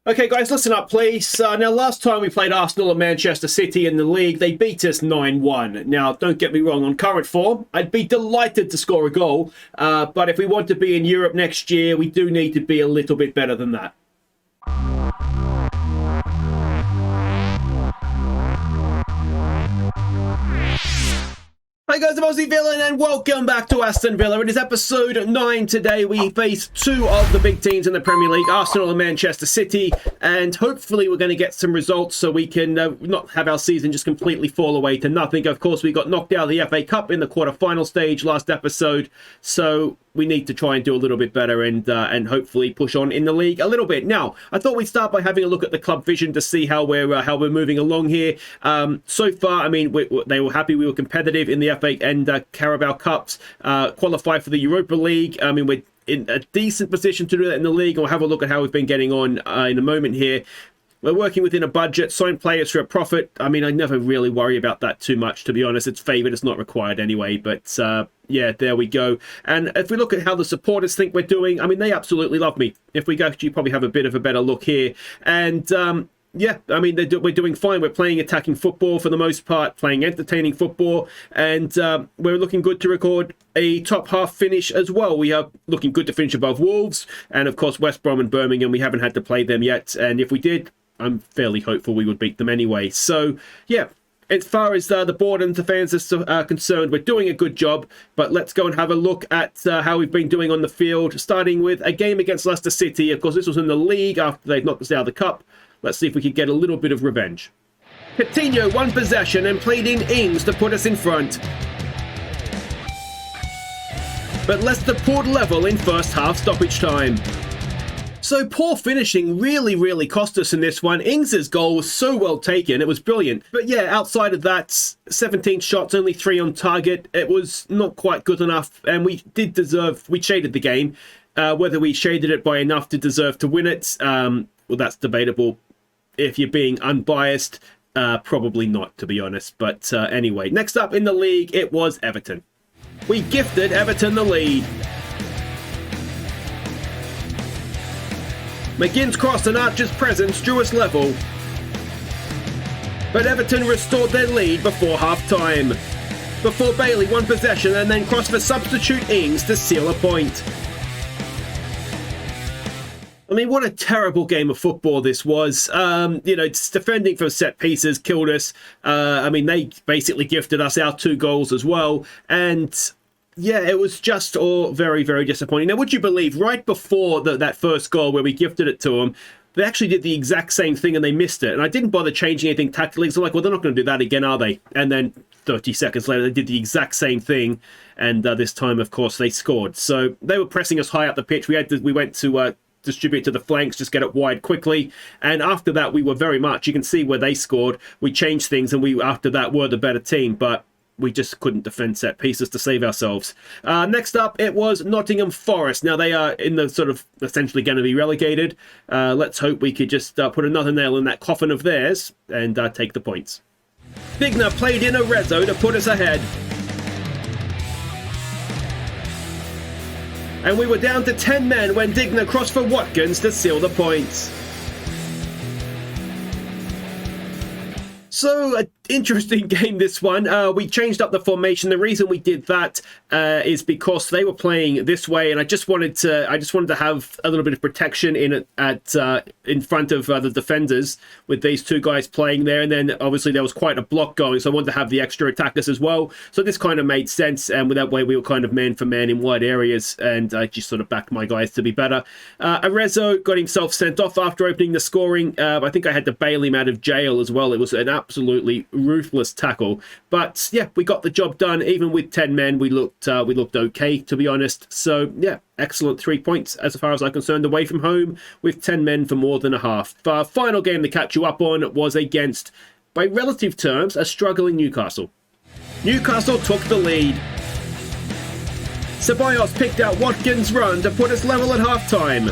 Okay, guys, listen up, please. Now, last time we played Arsenal and Manchester City in the league, they beat us 9-1. Now, don't get me wrong, on current form, I'd be delighted to score a goal. But if we want to be in Europe next year, we do need to be a little bit better than that. Hi guys, I'm Aussie Villain and welcome back to Aston Villa. It is episode 9 today. We face two of the big teams in the Premier League, Arsenal and Manchester City, and hopefully we're going to get some results so we can not have our season just completely fall away to nothing. Of course, we got knocked out of the FA Cup in the quarter-final stage last episode, so we need to try and do a little bit better and hopefully push on in the league a little bit. Now, I thought we'd start by having a look at the club vision to see how we're moving along here. So far, I mean, they were happy we were competitive in the FA and Carabao Cups, qualified for the Europa League. I mean, we're in a decent position to do that in the league. We'll have a look at how we've been getting on in a moment here. We're working within a budget, sign players for a profit. I mean, I never really worry about that too much, to be honest. It's favoured, it's not required anyway. But yeah, there we go. And if we look at how the supporters think we're doing, I mean, they absolutely love me. If we actually probably have a bit of a better look here. And yeah, I mean, we're doing fine. We're playing attacking football for the most part, playing entertaining football, and we're looking good to record a top half finish as well. We are looking good to finish above Wolves, and of course West Brom and Birmingham. We haven't had to play them yet, and if we did, I'm fairly hopeful we would beat them anyway. So yeah, as far as the board and the fans are concerned, we're doing a good job. But let's go and have a look at how we've been doing on the field, starting with a game against Leicester City. Of course, this was in the league after they've knocked us out of the cup. Let's see if we can get a little bit of revenge. Coutinho won possession and played in Ings to put us in front. But Leicester pulled level in first half stoppage time. So poor finishing really cost us in this one. Ings' goal was so well taken, it was brilliant. But yeah, outside of that, 17 shots, only 3 on target. It was not quite good enough, and we shaded the game. Whether we shaded it by enough to deserve to win it, well, that's debatable. If you're being unbiased, probably not, to be honest. But anyway, next up in the league, it was Everton. We gifted Everton the lead. McGinn's cross and Archer's presence drew us level. But Everton restored their lead before half-time. Before Bailey won possession and then crossed for substitute Ings to seal a point. I mean, what a terrible game of football this was. You know, defending from set pieces killed us. I mean, they basically gifted us our 2 goals as well. And yeah, it was just all very disappointing. Now, would you believe, right before that first goal where we gifted it to them, they actually did the exact same thing and they missed it. And I didn't bother changing anything tactically. So I'm like, well, they're not going to do that again, are they? And then 30 seconds later, they did the exact same thing. And this time, of course, they scored. So they were pressing us high up the pitch. We went to distribute to the flanks, just get it wide quickly. And after that, we were very much, you can see where they scored. We changed things and we, after that, were the better team. But we just couldn't defend set pieces to save ourselves. Next up, it was Nottingham Forest. Now, they are in the sort of essentially going to be relegated. Let's hope we could just put another nail in that coffin of theirs and take the points. Digna played in a Rezzo to put us ahead. And we were down to 10 men when Digna crossed for Watkins to seal the points. So, an interesting game, this one. We changed up the formation. The reason we did that is because they were playing this way, and I just wanted to have a little bit of protection in front of the defenders with these 2 guys playing there. And then obviously there was quite a block going, so I wanted to have the extra attackers as well. So this kind of made sense, and with that way we were kind of man for man in wide areas, and I just sort of backed my guys to be better. Arezzo got himself sent off after opening the scoring. I think I had to bail him out of jail as well. It was an absolutely ruthless tackle, but yeah, we got the job done. Even with 10 men, we looked okay, to be honest. So yeah, excellent 3 points as far as I'm concerned away from home with 10 men for more than a half. Our final game to catch you up on was against, by relative terms, a struggling Newcastle. Newcastle took the lead. Ceballos picked out Watkins' run to put us level at half-time.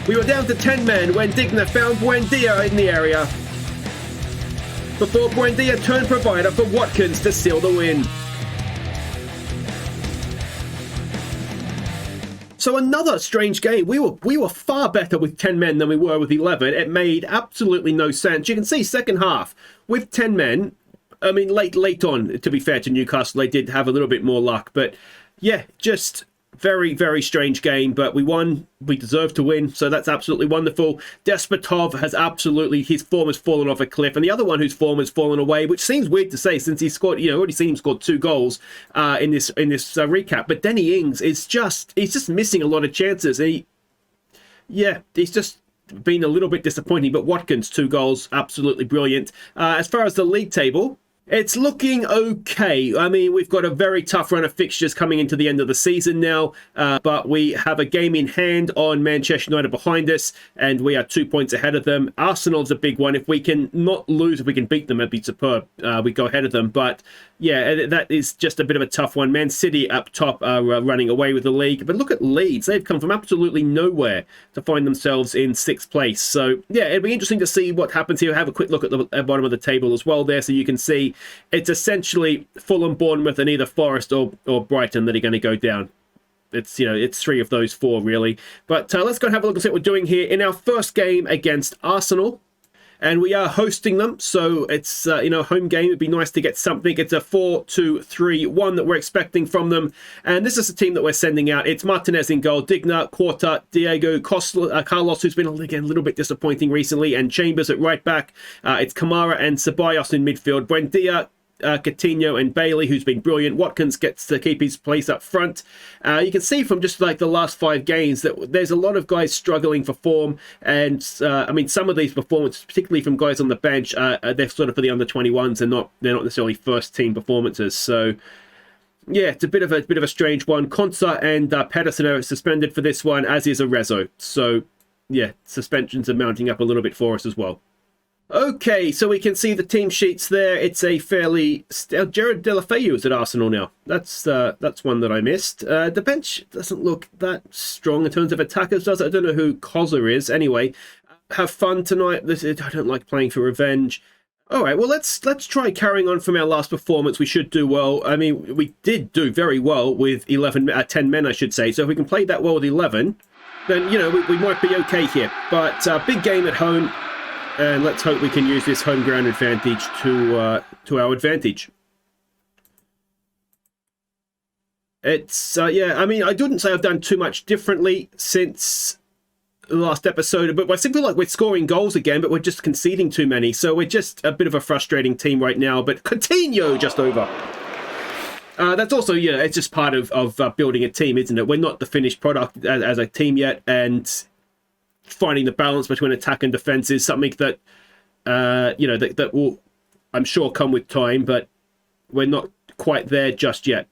We were down to 10 men when Digna found Buendia in the area, before Buendia turned provider for Watkins to seal the win. So another strange game. We were far better with 10 men than we were with 11. It made absolutely no sense. You can see second half with 10 men. I mean, late on, to be fair to Newcastle, they did have a little bit more luck. But yeah, just very, very strange game. But we won. We deserved to win. So that's absolutely wonderful. Despotov has absolutely, his form has fallen off a cliff. And the other one whose form has fallen away, which seems weird to say since he scored, already seen him scored 2 goals in this recap. But Danny Ings is he's just missing a lot of chances. He's just been a little bit disappointing. But Watkins, 2 goals, absolutely brilliant. As far as the league table, it's looking okay. I mean, we've got a very tough run of fixtures coming into the end of the season now, but we have a game in hand on Manchester United behind us, and we are 2 points ahead of them. Arsenal's a big one. If we can not lose, if we can beat them, it'd be superb. We go ahead of them, but yeah, that is just a bit of a tough one. Man City up top are running away with the league, but look at Leeds. They've come from absolutely nowhere to find themselves in 6th place. So yeah, it'll be interesting to see what happens here. Have a quick look at the bottom of the table as well there, so you can see it's essentially Fulham, Bournemouth, and either Forest or Brighton that are going to go down. It's it's 3 of those 4 really. But let's go and have a look and see what we're doing here in our first game against Arsenal. And we are hosting them, so it's home game. It'd be nice to get something. It's a 4-2-3-1 that we're expecting from them, and this is the team that we're sending out. It's Martinez in goal, Digna, Quarta, Diego, Carlos, who's been again a little bit disappointing recently, and Chambers at right back. It's Kamara and Ceballos in midfield. Buendia, Coutinho and Bailey, who's been brilliant. Watkins gets to keep his place up front. You can see from just like the last 5 games that there's a lot of guys struggling for form, and I mean, some of these performances, particularly from guys on the bench, they're sort of for the under-21s and they're not necessarily first team performances. So yeah, it's a bit of a strange one. Konsa and Pedersen are suspended for this one, as is Arezzo. So yeah, suspensions are mounting up a little bit for us as well. Okay, so we can see the team sheets there. It's a fairly... Jared Deulofeu is at Arsenal now. That's one that I missed. The bench doesn't look that strong in terms of attackers, does it? I don't know who Kozza is. Anyway, have fun tonight. I don't like playing for revenge. All right, well, let's try carrying on from our last performance. We should do well. I mean, we did do very well with 10 men, I should say. So if we can play that well with 11, then, we might be okay here. But big game at home. And let's hope we can use this home ground advantage to our advantage. It's, I mean, I wouldn't say I've done too much differently since the last episode, but I still feel like we're scoring goals again, but we're just conceding too many. So we're just a bit of a frustrating team right now, but Coutinho just over. That's also, it's just part of building a team, isn't it? We're not the finished product as a team yet, and finding the balance between attack and defense is something that that will, I'm sure, come with time, but we're not quite there just yet.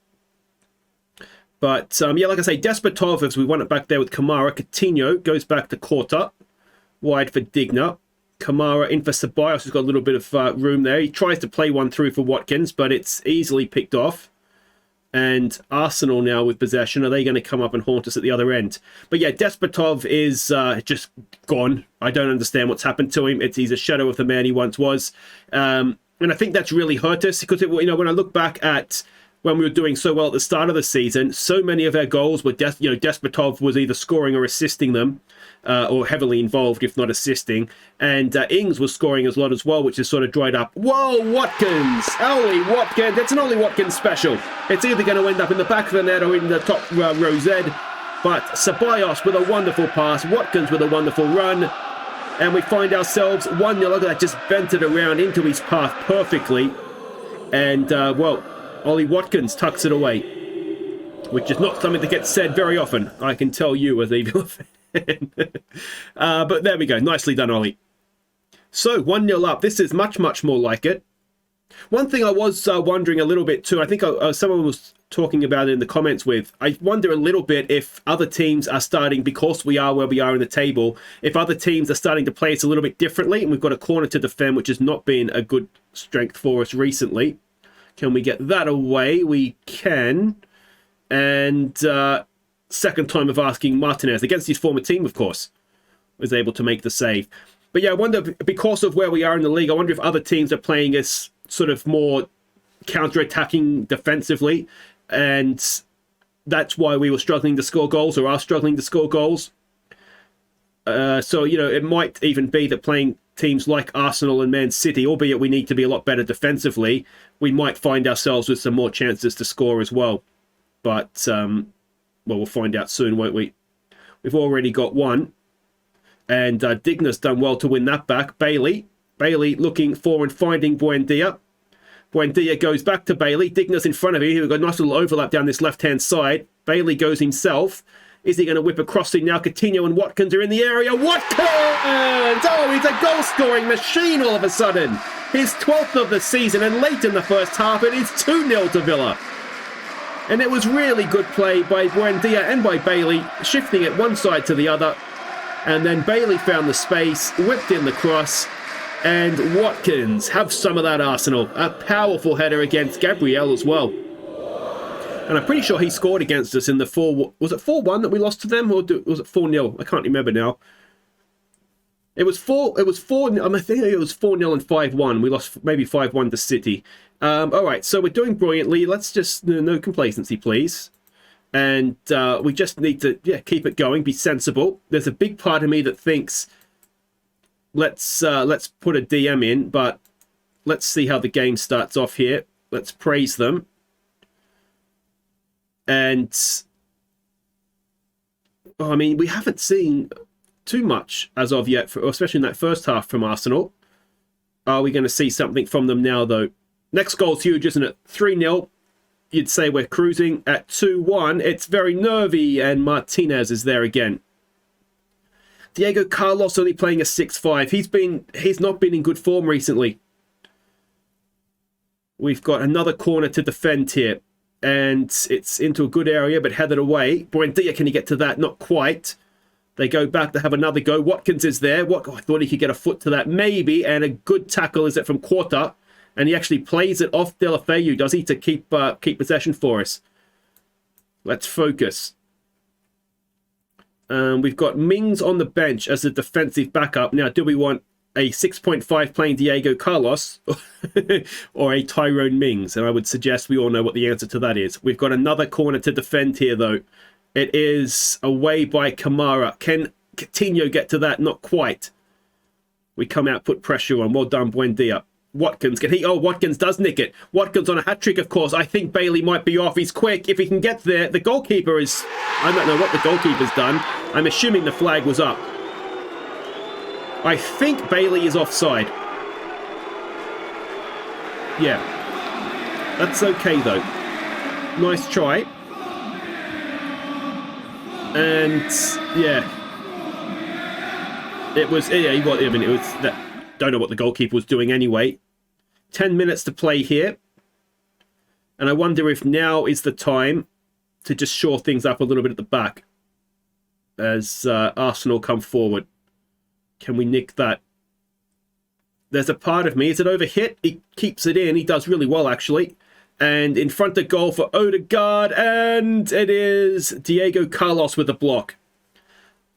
But like I say, Despotov, as we want it back there with Kamara. Coutinho goes back to Quarta, wide for Digna. Kamara in for Ceballos, who's got a little bit of room there. He tries to play one through for Watkins, but it's easily picked off. And Arsenal now with possession. Are they going to come up and haunt us at the other end? But yeah, Despotov is just gone. I don't understand what's happened to him. He's a shadow of the man he once was. And I think that's really hurt us because, when I look back at when we were doing so well at the start of the season, so many of our goals were, Despotov was either scoring or assisting them, or heavily involved, if not assisting. And Ings was scoring a lot as well, which has sort of dried up. Whoa, Watkins! Ollie Watkins! That's an Ollie Watkins special. It's either going to end up in the back of the net or in the top row Z. But Ceballos with a wonderful pass, Watkins with a wonderful run. And we find ourselves 1-0. Look at that, just bent it around into his path perfectly. And, Ollie Watkins tucks it away, which is not something that gets said very often, I can tell you as a Villa fan. But there we go. Nicely done, Ollie. So, 1-0 up. This is much, much more like it. One thing I was wondering a little bit too, I think someone was talking about it in the comments with, I wonder a little bit if other teams are starting, because we are where we are in the table, if other teams are starting to play us a little bit differently, and we've got a corner to defend, which has not been a good strength for us recently. Can we get that away? We can. And second time of asking, Martinez, against his former team, of course, was able to make the save. But yeah, I wonder, because of where we are in the league, I wonder if other teams are playing us sort of more counter-attacking defensively. And that's why we were struggling to score goals, or are struggling to score goals. So, you know, it might even be that playing teams like Arsenal and Man City, albeit we need to be a lot better defensively, we might find ourselves with some more chances to score as well. But, well, we'll find out soon, won't we? We've already got one. And Digna's done well to win that back. Bailey looking for and finding Buendia. Buendia goes back to Bailey. Digna's in front of him. We've got a nice little overlap down this left-hand side. Bailey goes himself. Is he going to whip across it now? Coutinho and Watkins are in the area. Watkins! Oh, he's a goal-scoring machine all of a sudden. His 12th of the season, and late in the first half, it is 2-0 to Villa. And it was really good play by Buendia and by Bailey, shifting it one side to the other. And then Bailey found the space, whipped in the cross, and Watkins, have some of that, Arsenal. A powerful header against Gabriel as well. And I'm pretty sure he scored against us in the 4... Was it 4-1 that we lost to them, or was it 4-0? I can't remember now. It was 4... I think it was 4-0 and 5-1. We lost maybe 5-1 to City. All right, so we're doing brilliantly. Let's just... No complacency, please. And we just need to keep it going, be sensible. There's a big part of me that thinks let's put a DM in, but let's see how the game starts off here. Let's praise them. And I mean, we haven't seen too much as of yet, especially in that first half from Arsenal. Are we going to see something from them now, though? Next goal's huge, isn't it? 3-0. You'd say we're cruising. At 2-1, it's very nervy, and Martinez is there again. Diego Carlos only playing a 6-5. He's not been in good form recently. We've got another corner to defend here, and it's into a good area, but headed away. Buendia, can he get to that? Not quite. They go back to have another go. Watkins is there. I thought he could get a foot to that, maybe, and a good tackle is it from Quarta. And he actually plays it off Deulofeu, does he, to keep possession for us. Let's focus. We've got Mings on the bench as a defensive backup. Now, do we want a 6.5 playing Diego Carlos or a Tyrone Mings? And I would suggest we all know what the answer to that is. We've got another corner to defend here, though. It is away by Kamara. Can Coutinho get to that? Not quite. We come out, put pressure on. Well done, Buendia. Watkins, can he? Oh, Watkins does nick it. Watkins on a hat-trick, of course. I think Bailey might be off. He's quick. If he can get there, the goalkeeper is... I don't know what the goalkeeper's done. I'm assuming the flag was up. I think Bailey is offside. Yeah. That's okay, though. Nice try. And, yeah. It was... Yeah, it was... That, don't know what the goalkeeper was doing anyway. 10 minutes to play here. And I wonder if now is the time to just shore things up a little bit at the back as Arsenal come forward. Can we nick that? There's a part of me. Is it overhit? He keeps it in. He does really well, actually. And in front of goal for Odegaard. And it is Diego Carlos with a block.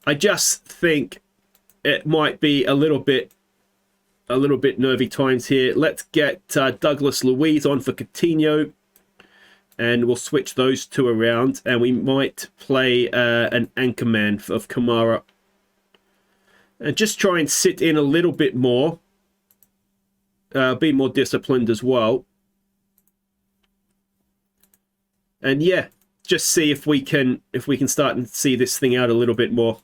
I just think it might be a little bit nervy times here. Let's get Douglas Luiz on for Coutinho. And we'll switch those two around. And we might play an anchorman of Kamara. And just try and sit in a little bit more. Be more disciplined as well. And yeah, just see if we can start and see this thing out a little bit more.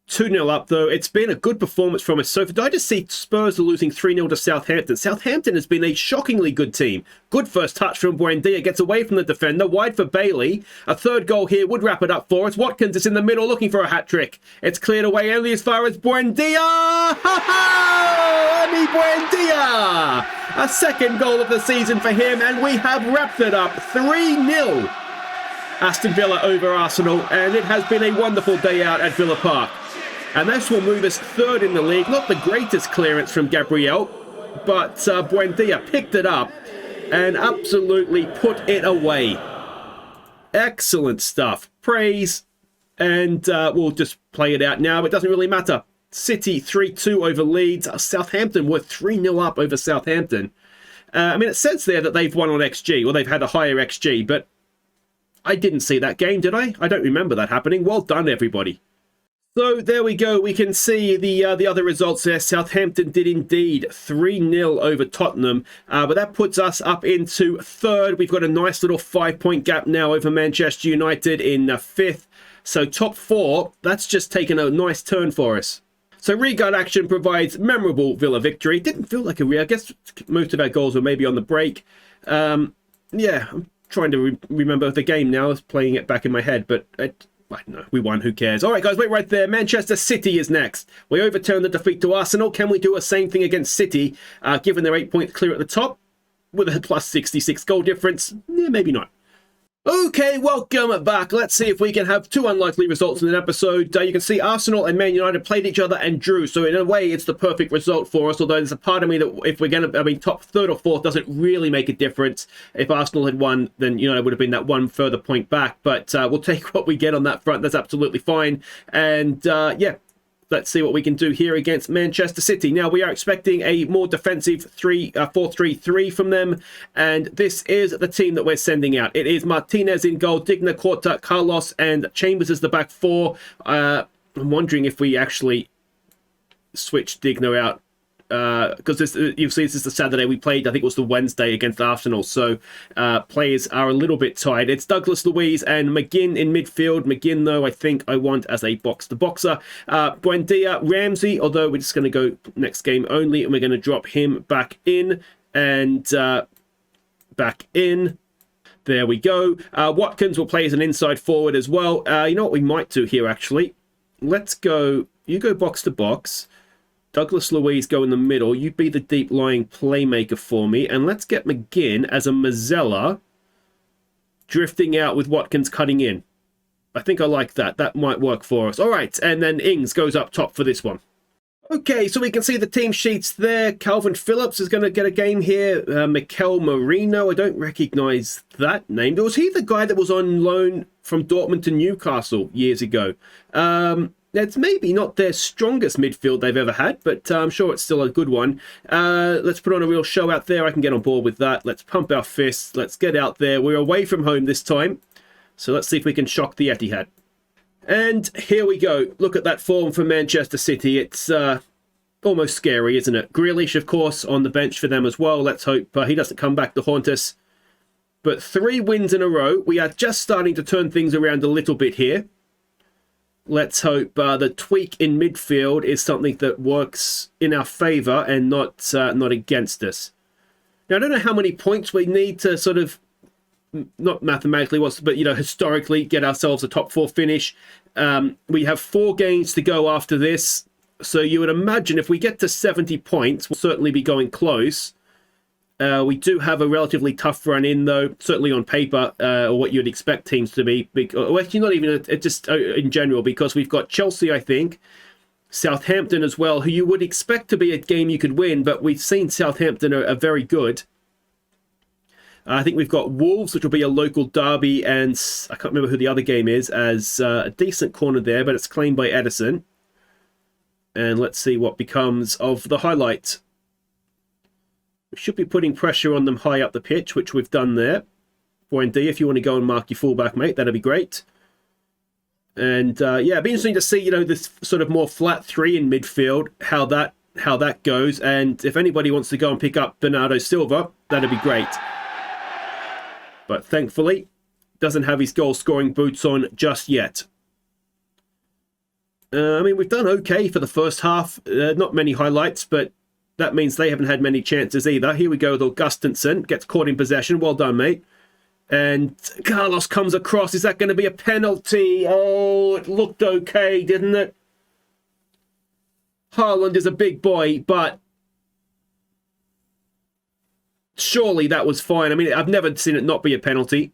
2-0 up, though. It's been a good performance from us so far. I just see Spurs are losing 3-0 to Southampton. Southampton has been a shockingly good team. Good first touch from Buendia. Gets away from the defender. Wide for Bailey. A third goal here would wrap it up for us. Watkins is in the middle looking for a hat-trick. It's cleared away only as far as Buendia. Ha-ha! Emi Buendia! A second goal of the season for him, and we have wrapped it up 3-0. Aston Villa over Arsenal, and it has been a wonderful day out at Villa Park. And this will move us third in the league. Not the greatest clearance from Gabriel, but Buendia picked it up and absolutely put it away. Excellent stuff. Praise. And we'll just play it out now. It doesn't really matter. City 3-2 over Leeds. Southampton were 3-0 up over Southampton. I mean, it says there that they've won on XG. Well, they've had a higher XG, but I didn't see that game, did I? I don't remember that happening. Well done, everybody. So there we go. We can see the other results there. Southampton did indeed 3-0 over Tottenham, but that puts us up into third. We've got a nice little 5-point gap now over Manchester United in fifth. So top four, that's just taken a nice turn for us. So Reguard action provides memorable Villa victory. It didn't feel like a real. I guess most of our goals were maybe on the break. Yeah, I'm trying to remember the game now. I was playing it back in my head, but I don't know. We won. Who cares? All right, guys, wait right there. Manchester City is next. We overturned the defeat to Arsenal. Can we do the same thing against City, given their 8 points clear at the top with a plus 66 goal difference? Yeah, maybe not. Okay, welcome back. Let's see if we can have two unlikely results in an episode. You can see Arsenal and Man United played each other and drew. So in a way, it's the perfect result for us. Although there's a part of me that if we're going to, top third or fourth doesn't really make a difference. If Arsenal had won, then United would have been that one further point back. But we'll take what we get on that front. That's absolutely fine. And yeah. Let's see what we can do here against Manchester City. Now, we are expecting a more defensive 4-3-3 from them. And this is the team that we're sending out. It is Martinez in goal, Digna, Corta, Carlos, and Chambers as the back four. I'm wondering if we actually switch Digna out. Because you see, this is the Saturday we played. I think it was the Wednesday against Arsenal. So players are a little bit tired. It's Douglas Luiz and McGinn in midfield. McGinn, though, I think I want as a box-to-boxer. Buendia, Ramsey, although we're just going to go next game only. And we're going to drop him back in. And back in. There we go. Watkins will play as an inside forward as well. You know what we might do here, actually? Let's go. You go box-to-box. Douglas Luiz go in the middle. You be the deep-lying playmaker for me. And let's get McGinn as a Mazzella drifting out with Watkins cutting in. I think I like that. That might work for us. All right, and then Ings goes up top for this one. Okay, so we can see the team sheets there. Calvin Phillips is going to get a game here. Mikel Merino, I don't recognise that name. Was he the guy that was on loan from Dortmund to Newcastle years ago? It's maybe not their strongest midfield they've ever had, but I'm sure it's still a good one. Let's put on a real show out there. I can get on board with that. Let's pump our fists. Let's get out there. We're away from home this time, so let's see if we can shock the Etihad. And here we go. Look at that form for Manchester City. It's almost scary, isn't it? Grealish, of course, on the bench for them as well. Let's hope he doesn't come back to haunt us. But 3 wins in a row. We are just starting to turn things around a little bit here. Let's hope the tweak in midfield is something that works in our favour and not against us. Now, I don't know how many points we need to sort of, not mathematically, but historically, get ourselves a top 4 finish. We have 4 games to go after this. So you would imagine if we get to 70 points, we'll certainly be going close. We do have a relatively tough run in, though, certainly on paper, or what you'd expect teams to be. Well, actually, not even just in general, because we've got Chelsea, I think, Southampton as well, who you would expect to be a game you could win, but we've seen Southampton are very good. I think we've got Wolves, which will be a local derby, and I can't remember who the other game is, as a decent corner there, but it's claimed by Edison. And let's see what becomes of the highlight. We should be putting pressure on them high up the pitch, which we've done there. Buendia, if you want to go and mark your fullback, mate, that'd be great. And yeah, it'd be interesting to see, this sort of more flat 3 in midfield, how that goes. And if anybody wants to go and pick up Bernardo Silva, that'd be great. But thankfully, doesn't have his goal-scoring boots on just yet. We've done okay for the first half. Not many highlights, but that means they haven't had many chances either. Here we go with Augustinsson. Gets caught in possession. Well done, mate. And Carlos comes across. Is that going to be a penalty? Oh, it looked okay, didn't it? Haaland is a big boy, but surely that was fine. I've never seen it not be a penalty.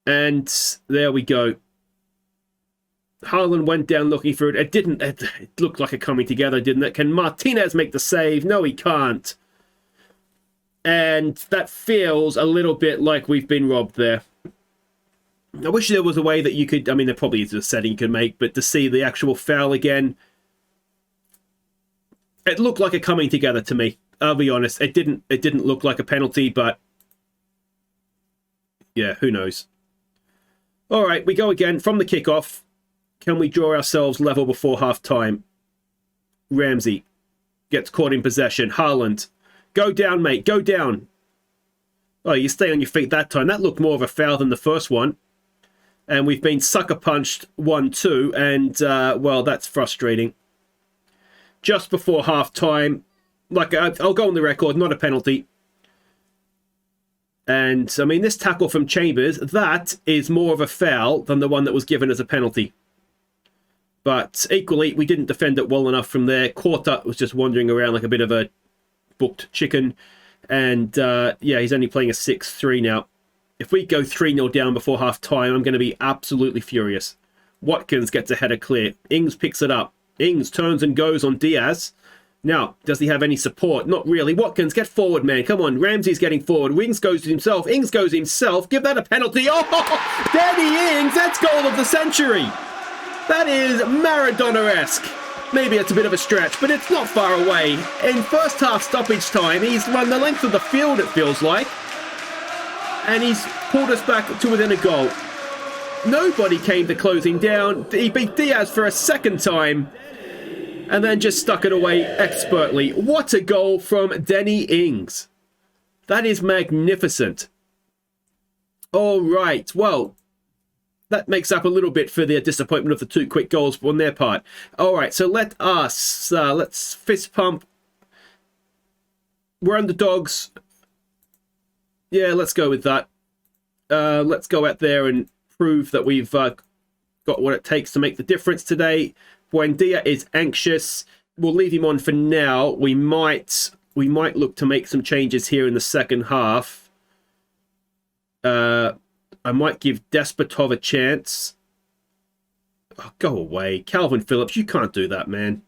And there we go. Haaland went down looking for it. It looked like a coming together, didn't it? Can Martinez make the save? No, he can't. And that feels a little bit like we've been robbed there. I wish there was a way that you could, there probably is a setting you could make, but to see the actual foul again, it looked like a coming together to me. I'll be honest. It didn't look like a penalty, but Yeah, who knows? All right, we go again from the kickoff. Can we draw ourselves level before half-time? Ramsey gets caught in possession. Haaland. Go down, mate. Go down. Oh, you stay on your feet that time. That looked more of a foul than the first one. And we've been sucker punched 1-2. And, well, that's frustrating. Just before half-time. Like, I'll go on the record, not a penalty. And, I mean, this tackle from Chambers, that is more of a foul than the one that was given as a penalty. But equally, we didn't defend it well enough from there. Quarter was just wandering around like a bit of a booked chicken. And, yeah, he's only playing a 6-3 now. If we go 3-0 down before half-time, I'm going to be absolutely furious. Watkins gets a header clear. Ings picks it up. Ings turns and goes on Diaz. Now, does he have any support? Not really. Watkins, get forward, man. Come on. Ramsey's getting forward. Ings goes to himself. Ings goes himself. Give that a penalty. Oh, Danny Ings, that's goal of the century. That is Maradona-esque. Maybe it's a bit of a stretch, but it's not far away. In first half stoppage time, he's run the length of the field, it feels like. And he's pulled us back to within a goal. Nobody came to close him down. He beat Diaz for a second time. And then just stuck it away expertly. What a goal from Danny Ings. That is magnificent. All right, well, that makes up a little bit for the disappointment of the 2 quick goals on their part. All right, so let's fist pump. We're underdogs. Yeah, let's go with that. Let's go out there and prove that we've got what it takes to make the difference today. Buendia is anxious. We'll leave him on for now. We might look to make some changes here in the second half. I might give Despotov a chance. Oh, go away. Calvin Phillips, you can't do that, man.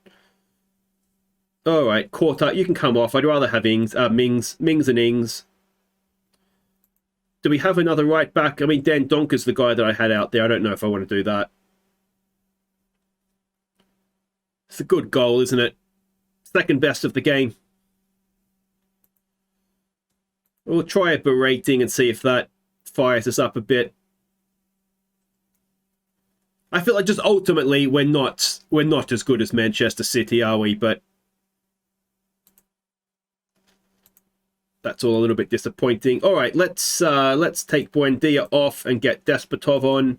All right, Quarter, you can come off. I'd rather have Mings and Ings. Do we have another right back? I mean, Dan Donker's the guy that I had out there. I don't know if I want to do that. It's a good goal, isn't it? Second best of the game. We'll try a berating and see if that fires us up a bit. I feel like just ultimately we're not as good as Manchester City, are we? But that's all a little bit disappointing. All right, let's take Buendia off and get Despotov on.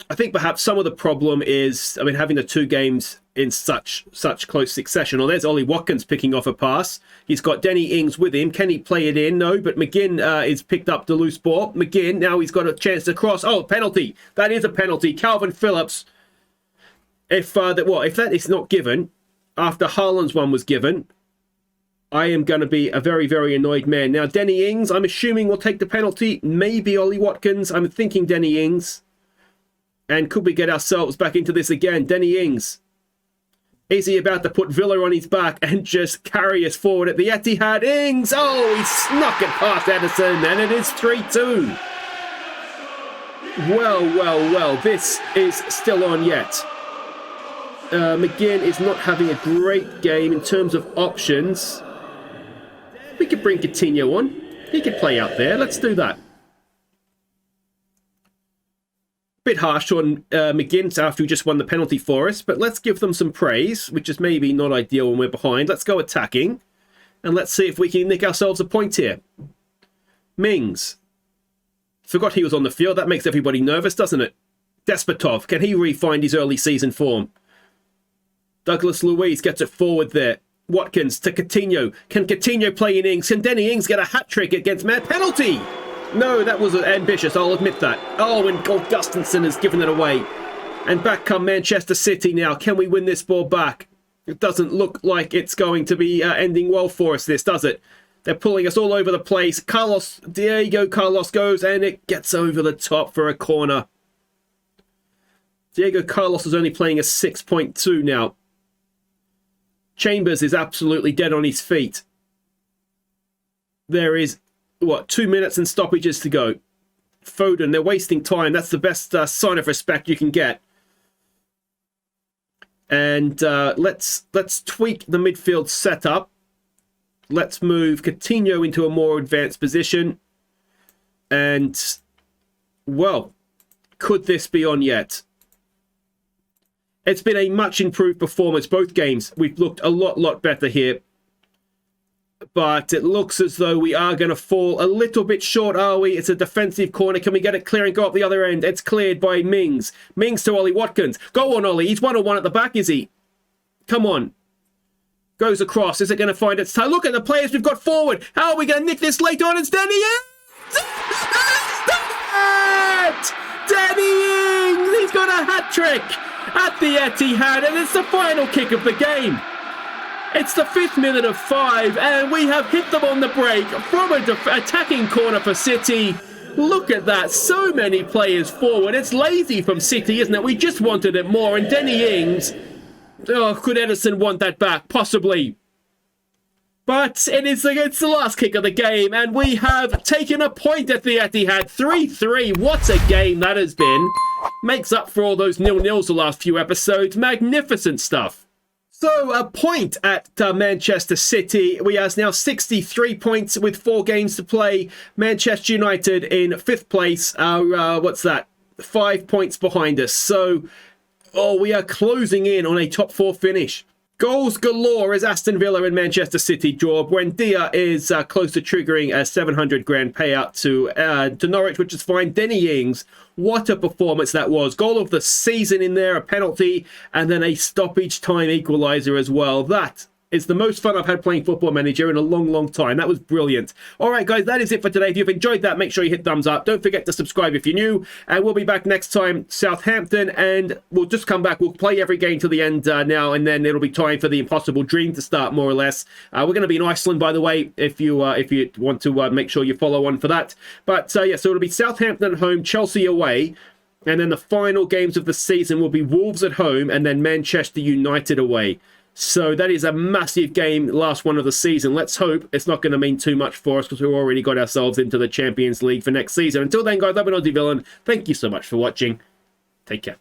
I think perhaps some of the problem is, I mean, having the 2 games in such close succession. Oh, there's Ollie Watkins picking off a pass. He's got Danny Ings with him. Can he play it in? No, but McGinn is picked up the loose ball. McGinn, now he's got a chance to cross. Oh, penalty. That is a penalty. Calvin Phillips. If that is not given, after Haaland's one was given, I am going to be a very, very annoyed man. Now, Danny Ings, I'm assuming will take the penalty. Maybe Ollie Watkins. I'm thinking Danny Ings. And could we get ourselves back into this again? Danny Ings. Is he about to put Villa on his back and just carry us forward at the Etihad? Ings! Oh, he snuck it past Edison, and it is 3-2. Well, this is still on yet. McGinn is not having a great game in terms of options. We could bring Coutinho on. He could play out there. Let's do that. Bit harsh on McGinn after he just won the penalty for us, but let's give them some praise, which is maybe not ideal when we're behind. Let's go attacking, and let's see if we can nick ourselves a point here. Mings. Forgot he was on the field. That makes everybody nervous, doesn't it? Despotov. Can he re-find his early season form? Douglas Luiz gets it forward there. Watkins to Coutinho. Can Coutinho play in Ings? Can Danny Ings get a hat-trick against Man? Penalty! No, that was ambitious, I'll admit that. Oh, and Gustafsson has given it away. And back come Manchester City now. Can we win this ball back? It doesn't look like it's going to be ending well for us, this, does it? They're pulling us all over the place. Diego Carlos goes, and it gets over the top for a corner. Diego Carlos is only playing a 6.2 now. Chambers is absolutely dead on his feet. There is, 2 minutes and stoppages to go. Foden, they're wasting time. That's the best sign of respect you can get. And let's tweak the midfield setup. let's move Coutinho into a more advanced position. And, well, could this be on yet? It's been a much improved performance, both games. We've looked a lot better here. But it looks as though we are going to fall a little bit short, are we? It's a defensive corner. Can we get it clear and go up the other end? It's cleared by Mings. Mings to Ollie Watkins. Go on, Ollie. He's 1-on-1 at the back, is he? Come on. Goes across. Is it going to find its time? Look at the players we've got forward. How are we going to nick this late on? It's Danny Ings! Danny Ings! He's got a hat-trick at the Etihad, and it's the final kick of the game. It's the 5th minute of 5, and we have hit them on the break from an attacking corner for City. Look at that, so many players forward. It's lazy from City, isn't it? We just wanted it more, and Danny Ings... Oh, could Edison want that back? Possibly. But it's the last kick of the game, and we have taken a point at the Etihad. 3-3. What a game that has been. Makes up for all those 0-0s the last few episodes. Magnificent stuff. So, a point at Manchester City. We have now 63 points with 4 games to play. Manchester United in 5th place. What's that? 5 points behind us. So, we are closing in on a top 4 finish. Goals galore as Aston Villa and Manchester City draw. Buendia is close to triggering a 700 grand payout to Norwich, which is fine. Danny Ings, what a performance that was. Goal of the season in there, a penalty, and then a stoppage time equaliser as well. That is the most fun I've had playing Football Manager in a long time. That was brilliant. All right, guys, that is it for today. If you've enjoyed that, make sure you hit thumbs up. Don't forget to subscribe if you're new. And we'll be back next time, Southampton, and we'll just come back. We'll play every game to the end now, and then it'll be time for the Impossible Dream to start, more or less. We're going to be in Iceland, by the way, if you want to make sure you follow on for that. But, yeah, so it'll be Southampton at home, Chelsea away, and then the final games of the season will be Wolves at home, and then Manchester United away. So that is a massive game, last one of the season. Let's hope it's not going to mean too much for us because we've already got ourselves into the Champions League for next season. Until then, guys, I've been Aussie Villain. Thank you so much for watching. Take care.